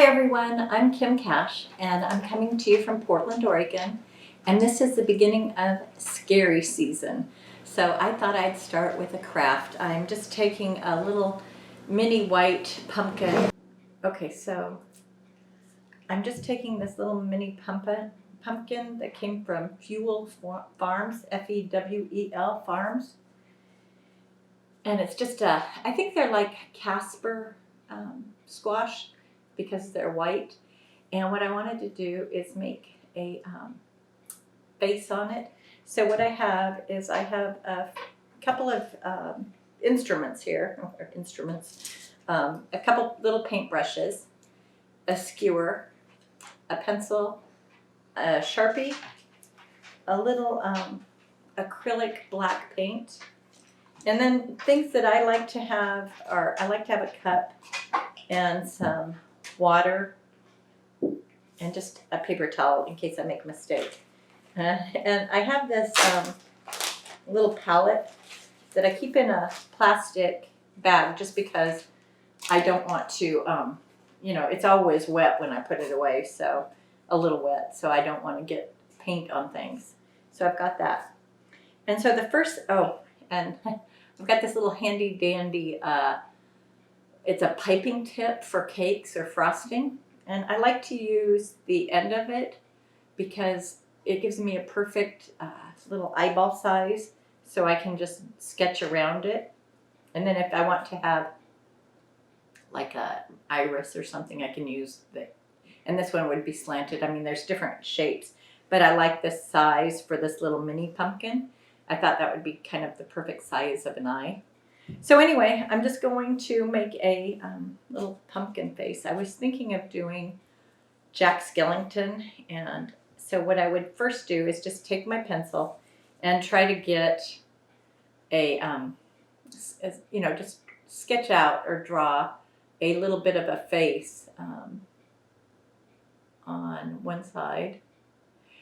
everyone, I'm Kim Cash and I'm coming to you from Portland, Oregon, and this is the beginning of scary season. So I thought I'd start with a craft. I'm just taking a little mini white pumpkin. Okay, so I'm just taking this little mini pumpkin that came from Fuel Farms, F-E-W-E-L Farms. And it's just I think they're like Casper squash because they're white. And what I wanted to do is make a face on it. So what I have is I have a couple of instruments here, a couple little paintbrushes, a skewer, a pencil, a Sharpie, a little acrylic black paint. And then things that I like to have are, I like to have a cup and some water and just a paper towel in case I make a mistake. And I have this little palette that I keep in a plastic bag just because I don't want to, it's always wet when I put it away, so a little wet, so I don't want to get paint on things. So I've got that. And so the first, and I've got this little handy dandy, it's a piping tip for cakes or frosting. And I like to use the end of it because it gives me a perfect little eyeball size so I can just sketch around it. And then if I want to have like a iris or something, I can use and this one would be slanted. I mean, there's different shapes, but I like this size for this little mini pumpkin. I thought that would be kind of the perfect size of an eye. So anyway, I'm just going to make a little pumpkin face. I was thinking of doing Jack Skellington, and so what I would first do is just take my pencil and try to get a, just sketch out or draw a little bit of a face on one side.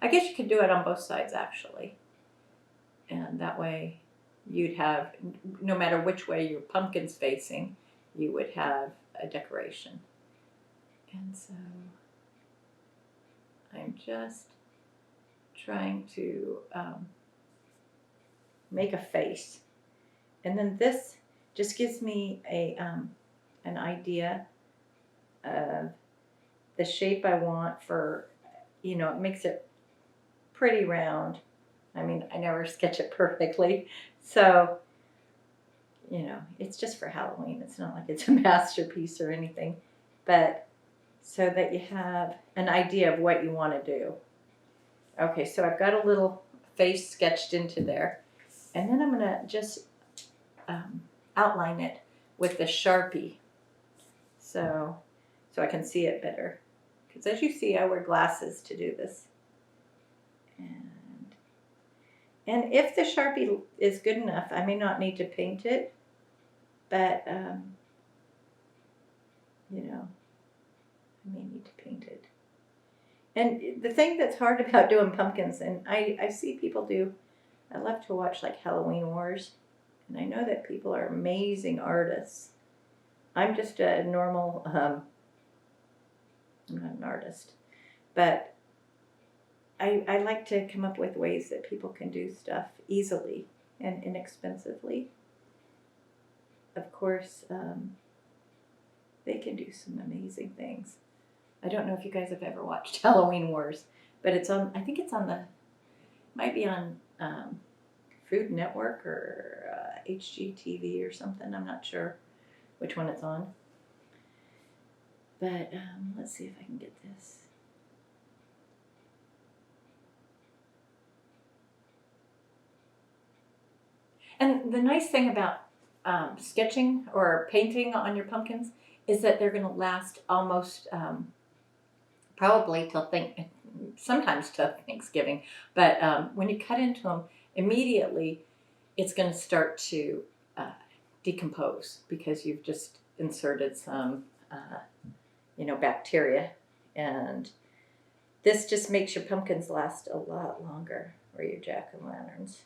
I guess you could do it on both sides actually. And that way you'd have, no matter which way your pumpkin's facing, you would have a decoration. And so I'm just trying to make a face. And then this just gives me an idea of the shape I want for, it makes it pretty round. I mean, I never sketch it perfectly. So, it's just for Halloween. It's not like it's a masterpiece or anything. But so that you have an idea of what you want to do. Okay, so I've got a little face sketched into there. And then I'm going to just outline it with the Sharpie. So I can see it better. Because as you see, I wear glasses to do this. And if the Sharpie is good enough, I may not need to paint it, but, I may need to paint it. And the thing that's hard about doing pumpkins, and I see people do, I love to watch like Halloween Wars, and I know that people are amazing artists. I'm just a normal, I'm not an artist, but I like to come up with ways that people can do stuff easily and inexpensively. Of course, they can do some amazing things. I don't know if you guys have ever watched Halloween Wars, but it's on, I think it's on might be on Food Network or HGTV or something. I'm not sure which one it's on. But let's see if I can get this. And the nice thing about sketching or painting on your pumpkins is that they're going to last almost probably sometimes till Thanksgiving. But when you cut into them, immediately it's going to start to decompose because you've just inserted some, bacteria. And this just makes your pumpkins last a lot longer, or your jack-o'-lanterns.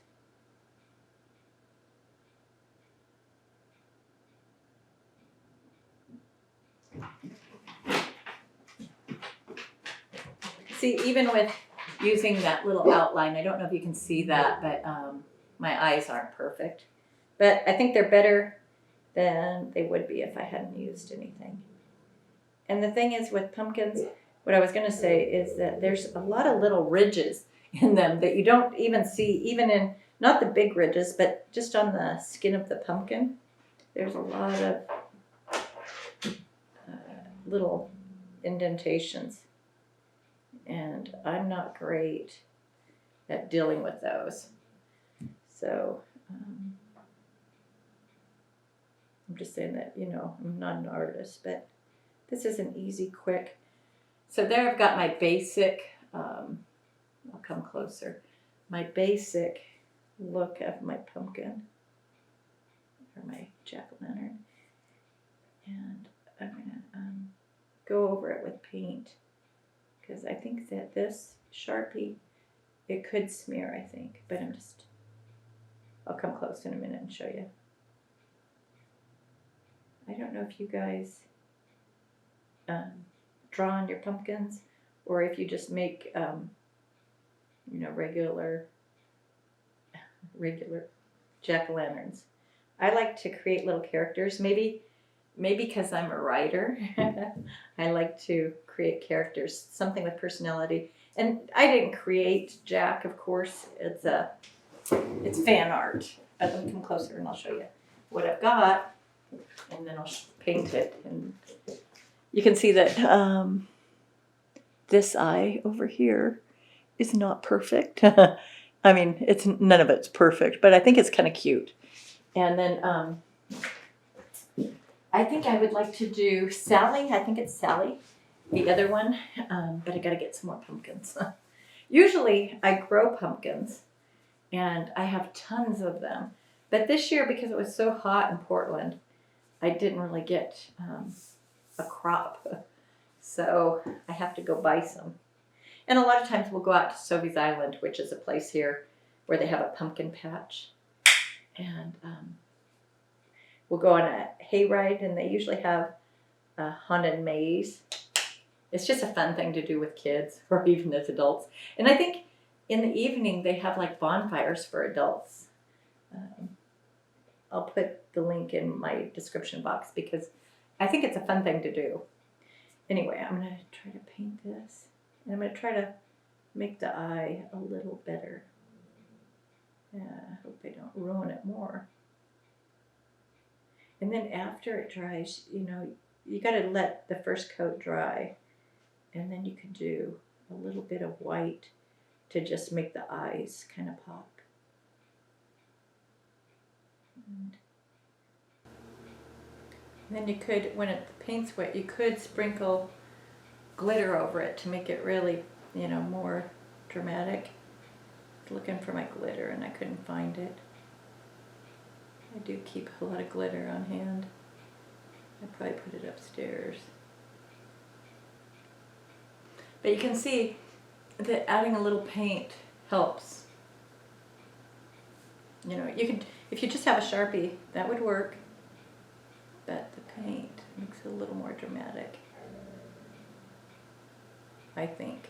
See, even with using that little outline, I don't know if you can see that, but my eyes aren't perfect. But I think they're better than they would be if I hadn't used anything. And the thing is with pumpkins, what I was going to say is that there's a lot of little ridges in them that you don't even see, even in, not the big ridges, but just on the skin of the pumpkin. There's a lot of little indentations. And I'm not great at dealing with those. So I'm just saying that, you know, I'm not an artist, but this is an easy, quick. So there I've got my basic, I'll come closer, my basic look of my pumpkin, or my jack-o'-lantern. And I'm gonna go over it with paint, because I think that this Sharpie, it could smear, I think, but I'll come close in a minute and show you. I don't know if you guys draw on your pumpkins, or if you just make, you know, regular jack-o'-lanterns. I like to create little characters, maybe because I'm a writer. I like to create characters, something with personality. And I didn't create Jack, of course. It's fan art. But let me come closer and I'll show you what I've got, and then I'll paint it. And you can see that this eye over here is not perfect. I mean, none of it's perfect, but I think it's kind of cute. And then I think I would like to do Sally. I think it's Sally, the other one, but I got to get some more pumpkins. Usually I grow pumpkins, and I have tons of them. But this year, because it was so hot in Portland, I didn't really get a crop. So I have to go buy some. And a lot of times we'll go out to Sophie's Island, which is a place here where they have a pumpkin patch. And we'll go on a hayride, and they usually have a haunted maze. It's just a fun thing to do with kids, or even as adults. And I think in the evening they have like bonfires for adults. I'll put the link in my description box because I think it's a fun thing to do. Anyway, I'm going to try to paint this. And I'm going to try to make the eye a little better. I hope I don't ruin it more. And then after it dries, you know, you got to let the first coat dry. And then you can do a little bit of white to just make the eyes kind of pop. And then you could, when the paint's wet, you could sprinkle glitter over it to make it really, you know, more dramatic. I was looking for my glitter and I couldn't find it. I do keep a lot of glitter on hand. I probably put it upstairs. But you can see that adding a little paint helps. You know, you could, if you just have a Sharpie, that would work. But the paint makes it a little more dramatic, I think.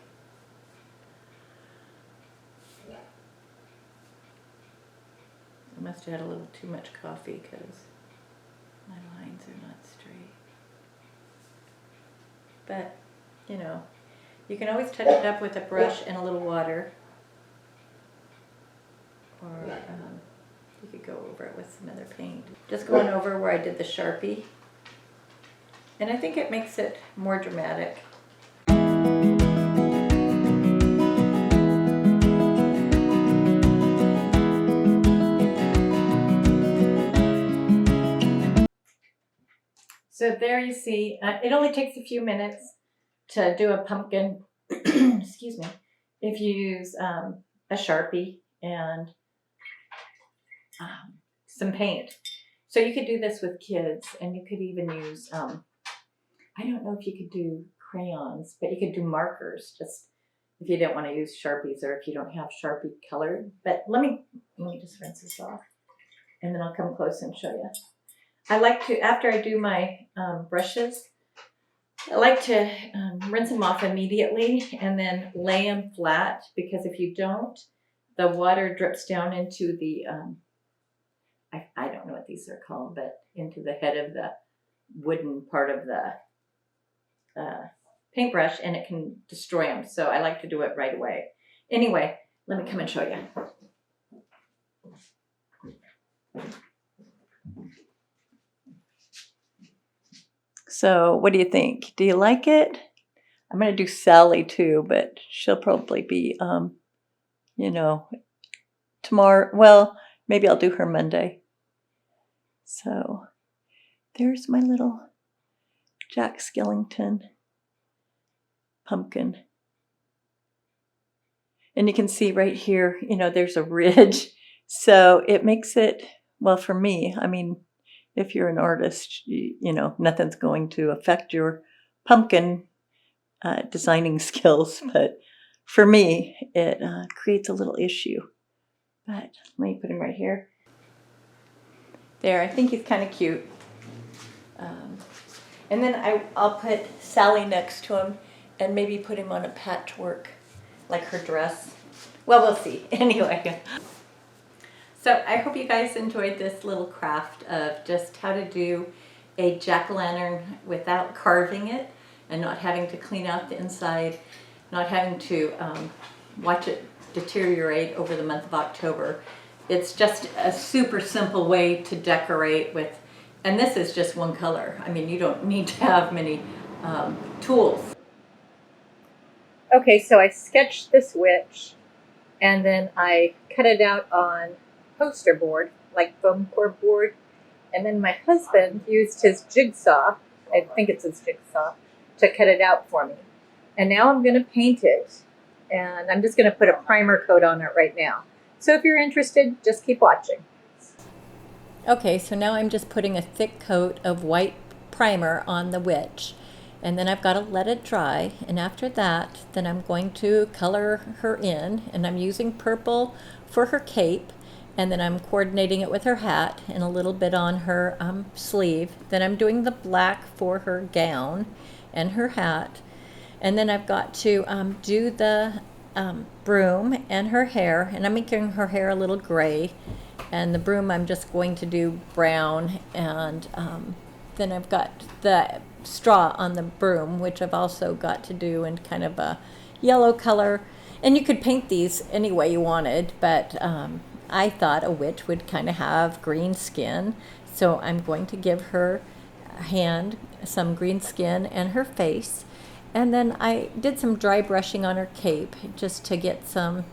I must have had a little too much coffee because my lines are not straight. But, you know, you can always touch it up with a brush and a little water. Or you could go over it with some other paint. Just going over where I did the Sharpie. And I think it makes it more dramatic. So there you see, it only takes a few minutes to do a pumpkin, excuse me, if you use a Sharpie and some paint. So you could do this with kids, and you could even use, I don't know if you could do crayons, but you could do markers, just if you don't want to use Sharpies or if you don't have Sharpie colored. But let me just rinse this off, and then I'll come close and show you. I like to, after I do my brushes, I like to rinse them off immediately and then lay them flat, because if you don't, the water drips down into the, I don't know what these are called, but into the head of the wooden part of the paintbrush, and it can destroy them. So I like to do it right away. Anyway, let me come and show you. So what do you think? Do you like it? I'm going to do Sally too, but she'll probably be, you know, tomorrow. Well, maybe I'll do her Monday. So there's my little Jack Skellington pumpkin. And you can see right here, you know, there's a ridge. So it makes it, well, for me, I mean, if you're an artist, you know, nothing's going to affect your pumpkin designing skills. But for me, it creates a little issue. But let me put him right here. There, I think he's kind of cute. And then I'll put Sally next to him and maybe put him on a patchwork, like her dress. Well, we'll see. Anyway. So I hope you guys enjoyed this little craft of just how to do a jack-o'-lantern without carving it and not having to clean out the inside, not having to watch it deteriorate over the month of October. It's just a super simple way to decorate with, and this is just one color. I mean, you don't need to have many tools. Okay, so I sketched this witch, and then I cut it out on poster board, like foam core board, and then my husband used his jigsaw, I think it's his jigsaw, to cut it out for me. And now I'm going to paint it, and I'm just going to put a primer coat on it right now. So if you're interested, just keep watching. Okay, so now I'm just putting a thick coat of white primer on the witch, and then I've got to let it dry, and after that, then I'm going to color her in, and I'm using purple for her cape, and then I'm coordinating it with her hat and a little bit on her sleeve. Then I'm doing the black for her gown and her hat, and then I've got to do the broom and her hair, and I'm making her hair a little gray, and the broom I'm just going to do brown, and then I've got the straw on the broom, which I've also got to do in kind of a yellow color. And you could paint these any way you wanted, but I thought a witch would kind of have green skin, so I'm going to give her hand some green skin and her face. And then I did some dry brushing on her cape just to get some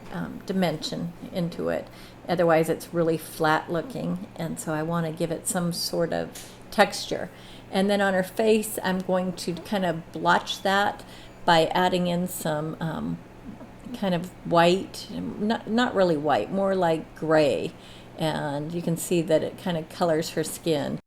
dimension into it. Otherwise it's really flat looking, and so I want to give it some sort of texture. And then on her face I'm going to kind of blotch that by adding in some kind of white, not really white, more like gray, and you can see that it kind of colors her skin.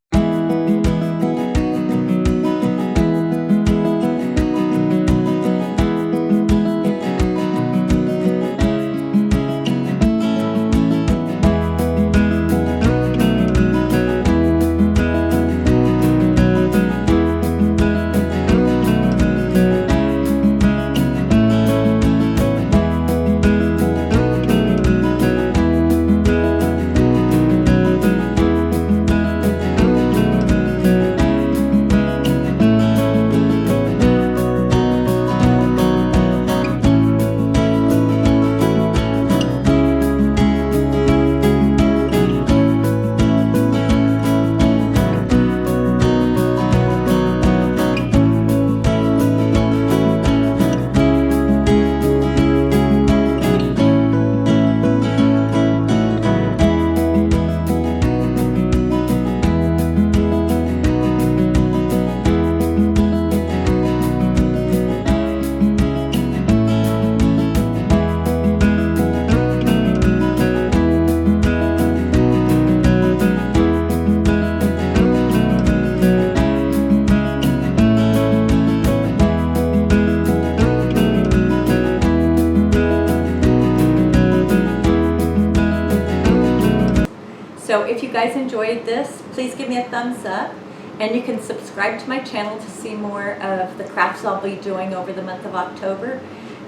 So if you guys enjoyed this, please give me a thumbs up. And you can subscribe to my channel to see more of the crafts I'll be doing over the month of October.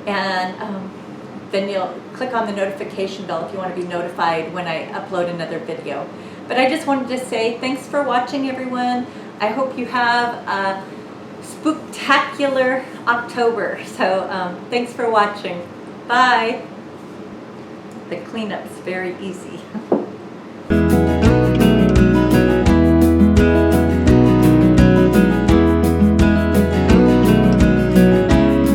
And then you'll click on the notification bell if you want to be notified when I upload another video. But I just wanted to say thanks for watching, everyone. I hope you have a spooktacular October. So thanks for watching. Bye. The cleanup's very easy.